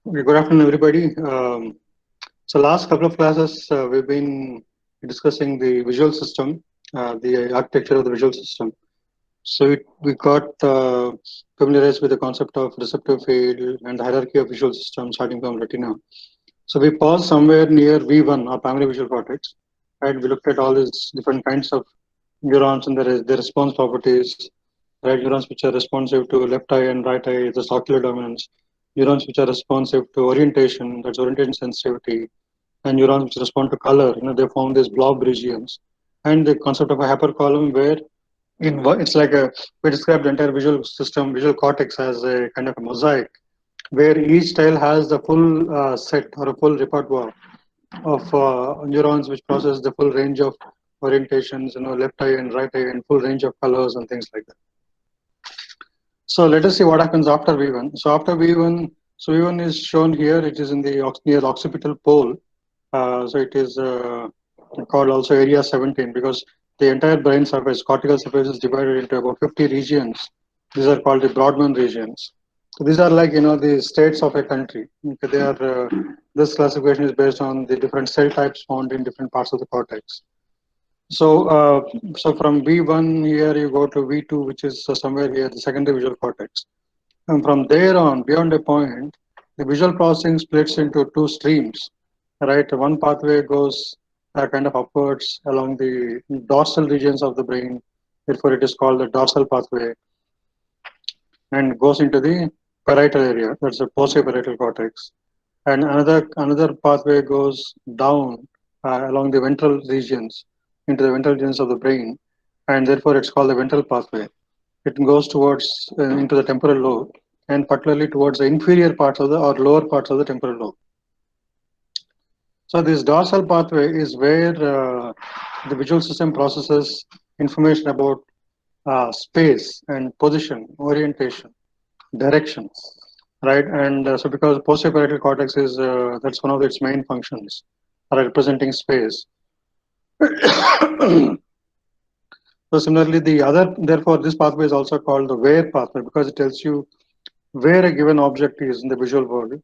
Okay, good afternoon, everybody. So last couple of classes, we've been discussing the visual system, the architecture of the visual system. So we got familiarized with the concept of receptive field and the hierarchy of visual systems starting from retina. So we paused somewhere near V1 or primary visual cortex, right? We looked at all these different kinds of neurons and their response properties, right? Neurons which are responsive to left eye and right eye, the ocular dominance. Neurons which are responsive to orientation, that's orientation sensitivity, and neurons which respond to color. They form these blob regions, and the concept of a hypercolumn where it's like we described the entire visual system, visual cortex as a kind of a mosaic, where each tile has the full set or a full repertoire of neurons which process the full range of orientations, left eye and right eye, and full range of colors and things like that. So let us see what happens after V1. So after V1, so V1 is shown here. It is in the near occipital pole. So it is called also area 17 because the entire brain surface, cortical surface, is divided into about 50 regions. These are called the Brodmann regions. So these are like the states of a country. Okay, they are this classification is based on the different cell types found in different parts of the cortex. So from V1 here you go to V2, which is somewhere here the secondary visual cortex. And from there on, beyond a point, the visual processing splits into two streams, right? One pathway goes kind of upwards along the dorsal regions of the brain. Therefore, it is called the dorsal pathway and goes into the parietal area. That's the postparietal cortex. And another pathway goes down along the ventral regions into the ventral regions of the brain, and therefore it's called the ventral pathway. It goes towards into the temporal lobe, and particularly towards the inferior parts of the or lower parts of the temporal lobe. So this dorsal pathway is where the visual system processes information about space and position, orientation, direction, right? And so because postparietal cortex is that's one of its main functions, representing space. So similarly, therefore, this pathway is also called the where pathway because it tells you where a given object is in the visual world.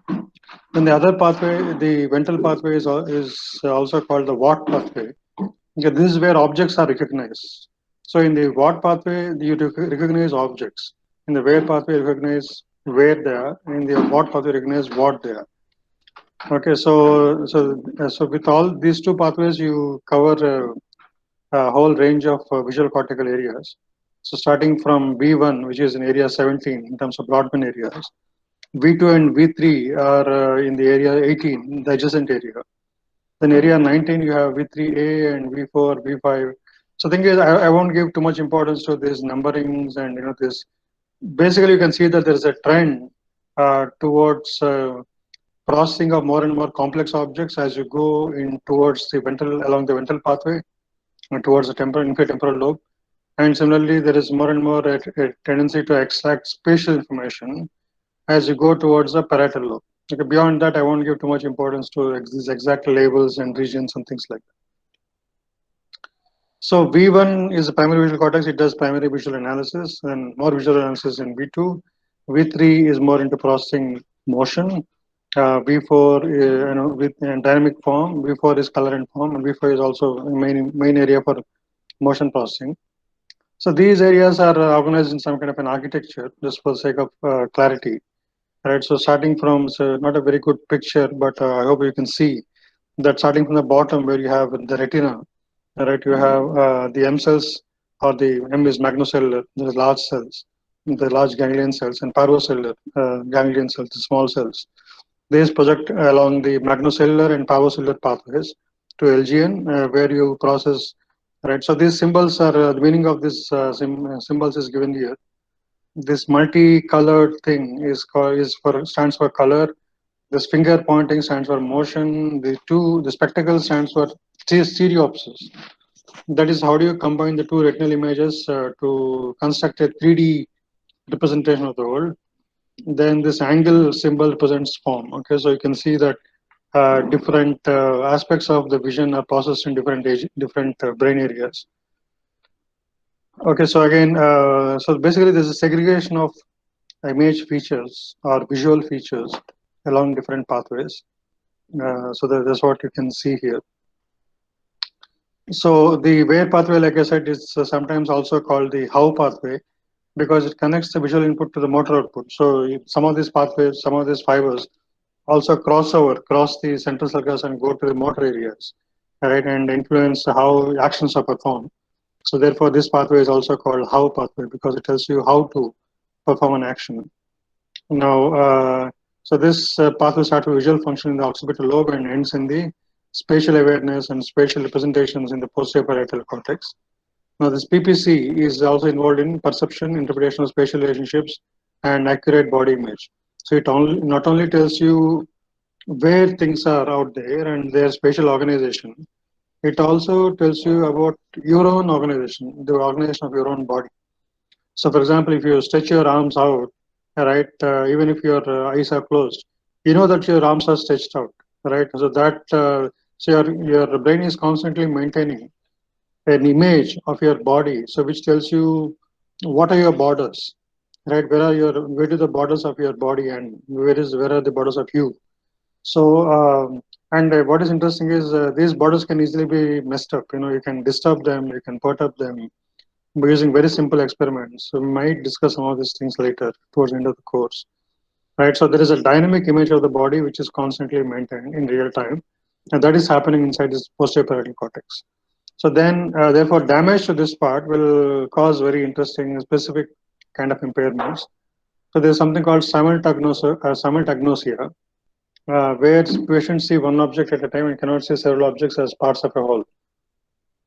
Then the other pathway, the ventral pathway, is also called the what pathway. Okay, this is where objects are recognized. So in the what pathway, you recognize objects. In the where pathway, you recognize where they are. In the what pathway, you recognize what they are. Okay, so with all these two pathways, you cover a whole range of visual cortical areas. So starting from V1, which is in area 17 in terms of Brodmann areas, V2 and V3 are in the area 18, the adjacent area. Then area 19, you have V3A and V4, V5. So thing is, I won't give too much importance to these numberings and this. Basically, you can see that there is a trend towards processing of more and more complex objects as you go in towards the ventral along the ventral pathway and towards the inferior temporal lobe. And similarly, there is more and more a tendency to extract spatial information as you go towards the parietal lobe. Okay, beyond that, I won't give too much importance to these exact labels and regions and things like that. So V1 is the primary visual cortex. It does primary visual analysis and more visual analysis in V2. V3 is more into processing motion. V4, with dynamic form. V4 is color and form, and V5 is also a main area for motion processing. So these areas are organized in some kind of an architecture, just for the sake of clarity. Right. So starting from, so not a very good picture, but I hope you can see that starting from the bottom where you have the retina, right? You have the M cells, or the M is magnocellular, the large cells, the large ganglion cells, and parvocellular ganglion cells, the small cells. These project along the magnocellular and parvocellular pathways to LGN, where you process, right? So these symbols are the meaning of this symbols is given here. This multicolored thing stands for color. This finger pointing stands for motion. The spectacle stands for stereopsis. That is, how do you combine the two retinal images to construct a 3D representation of the world? Then this angle symbol represents form. Okay, so you can see that different aspects of the vision are processed in different brain areas. Okay, so again, so basically there's a segregation of image features or visual features along different pathways. So that's what you can see here. So the where pathway, like I said, is sometimes also called the how pathway because it connects the visual input to the motor output. So some of these pathways, some of these fibers also cross the central circuits and go to the motor areas, right, and influence how actions are performed. So therefore, this pathway is also called how pathway because it tells you how to perform an action. Now, so this pathway starts with visual function in the occipital lobe and ends in the spatial awareness and spatial representations in the posterior parietal cortex. Now, this PPC is also involved in perception, interpretation of spatial relationships, and accurate body image. So it not only tells you where things are out there and their spatial organization, it also tells you about your own organization, the organization of your own body. So, for example, if you stretch your arms out, right, even if your eyes are closed, you know that your arms are stretched out, right? So your brain is constantly maintaining an image of your body, so which tells you what are your borders, right? Where do the borders of your body and where are the borders of you? So and what is interesting is these borders can easily be messed up. You know, you can disturb them, you can perturb them by using very simple experiments. So we might discuss some of these things later towards the end of the course, right? So there is a dynamic image of the body which is constantly maintained in real time, and that is happening inside this posterior parietal cortex. So then, therefore, damage to this part will cause very interesting specific kind of impairments. So there's something called simultagnosia, where patients see one object at a time and cannot see several objects as parts of a whole.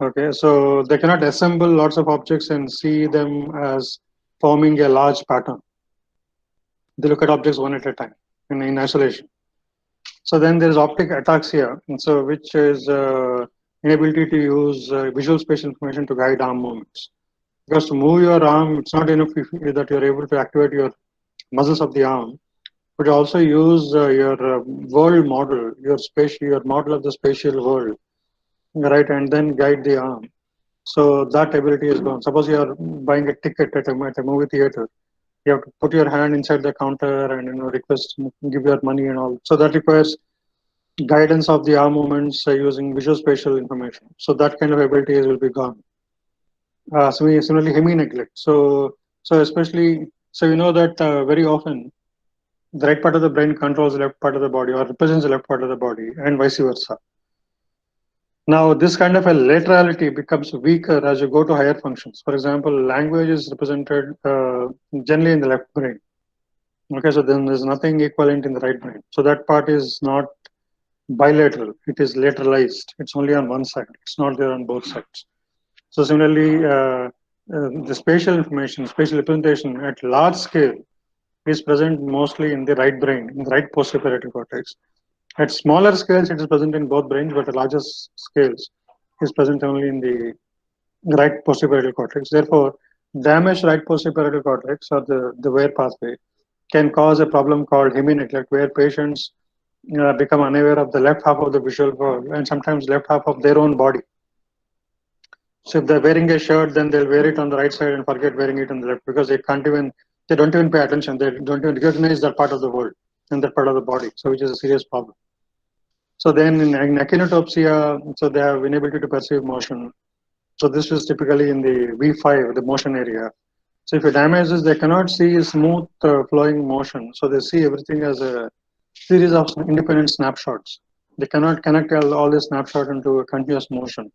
Okay, so they cannot assemble lots of objects and see them as forming a large pattern. They look at objects one at a time in isolation. So then there is optic ataxia, and so which is inability to use visual spatial information to guide arm movements. Because to move your arm, it's not enough that you're able to activate your muscles of the arm, but also use your world model, your model of the spatial world, right, and then guide the arm. So that ability is gone. Suppose you are buying a ticket at a movie theater, you have to put your hand inside the counter and request, give your money and all. So that requires guidance of the arm movements using visual spatial information. So that kind of abilities will be gone. Similarly, hemi neglect. So especially, so you know that very often the right part of the brain controls the left part of the body or represents the left part of the body and vice versa. Now, this kind of a laterality becomes weaker as you go to higher functions. For example, language is represented generally in the left brain. Okay, so then there's nothing equivalent in the right brain. So that part is not bilateral, it is lateralized. It's only on one side, it's not there on both sides. So similarly, the spatial information, spatial representation at large scale is present mostly in the right brain, in the right posterior parietal cortex. At smaller scales, it is present in both brains, but at larger scales, is present only in the right posterior parietal cortex. Therefore, damaged right posterior parietal cortex or the wear pathway can cause a problem called hemi neglect, where patients become unaware of the left half of the visual world and sometimes left half of their own body. So if they're wearing a shirt, then they'll wear it on the right side and forget wearing it on the left because they don't even pay attention. They don't even recognize that part of the world and that part of the body. So which is a serious problem. So then in achinotopsia, so they have inability to perceive motion. So this is typically in the V5, the motion area. So if you damage this, they cannot see smooth flowing motion. So they see everything as a series of independent snapshots. They cannot connect all these snapshots into a continuous motion.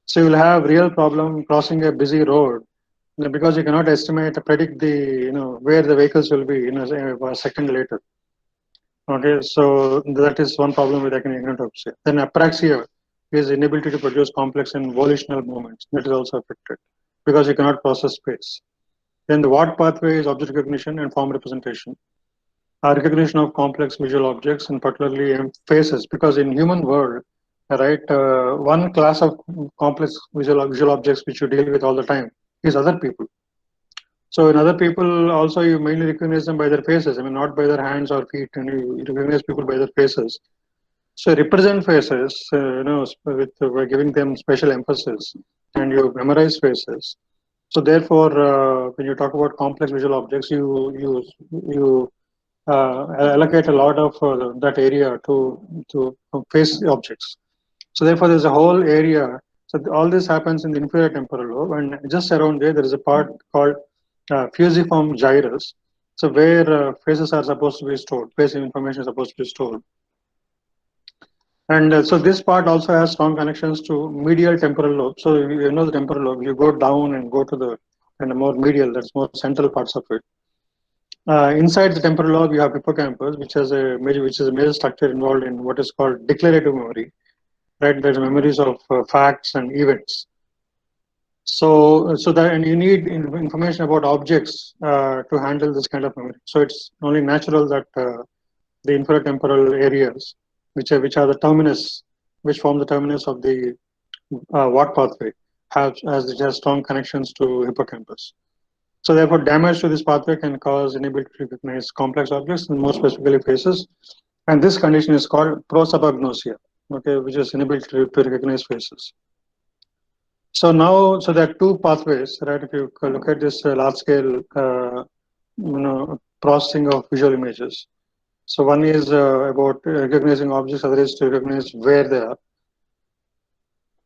So you will have real problem crossing a busy road because you cannot predict where the vehicles will be a second later. Okay, so that is one problem with achinotopsia. Then apraxia is inability to produce complex and volitional movements. That is also affected because you cannot process space. Then the Watt pathway is object recognition and form representation. Recognition of complex visual objects and particularly faces, because in human world, right, one class of complex visual objects which you deal with all the time is other people. So in other people also you mainly recognize them by their faces. I mean, not by their hands or feet, and you recognize people by their faces. So represent faces, by giving them special emphasis, and you memorize faces. So therefore, when you talk about complex visual objects, you allocate a lot of that area to face objects. So therefore, there's a whole area. So all this happens in the inferior temporal lobe, and just around there is a part called fusiform gyrus. So where faces are supposed to be stored, face information is supposed to be stored. And so this part also has strong connections to medial temporal lobe. So you know the temporal lobe, you go down and go to the kind of more medial, that's more central parts of it. Inside the temporal lobe, you have hippocampus, which is a major structure involved in what is called declarative memory. Right, there's memories of facts and events. So that, and you need information about objects to handle this kind of memory. So it's only natural that the inferotemporal areas, which are the terminus, which form the terminus of the walk pathway, it has strong connections to hippocampus. So therefore, damage to this pathway can cause inability to recognize complex objects, and more specifically faces. And this condition is called prosopagnosia, okay, which is inability to recognize faces. So now, so there are two pathways, right? If you look at this large-scale, processing of visual images. So one is about recognizing objects, other is to recognize where they are.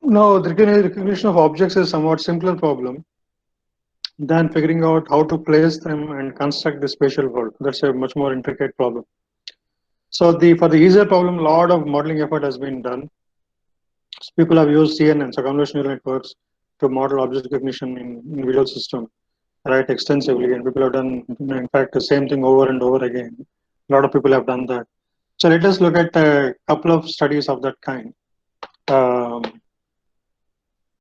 Now, the recognition of objects is a somewhat simpler problem than figuring out how to place them and construct the spatial world. That's a much more intricate problem. So for the easier problem, a lot of modeling effort has been done. So people have used CNN, so convolutional neural networks, to model object recognition in visual system, right, extensively, and people have done, in fact, the same thing over and over again. A lot of people have done that. So let us look at a couple of studies of that kind.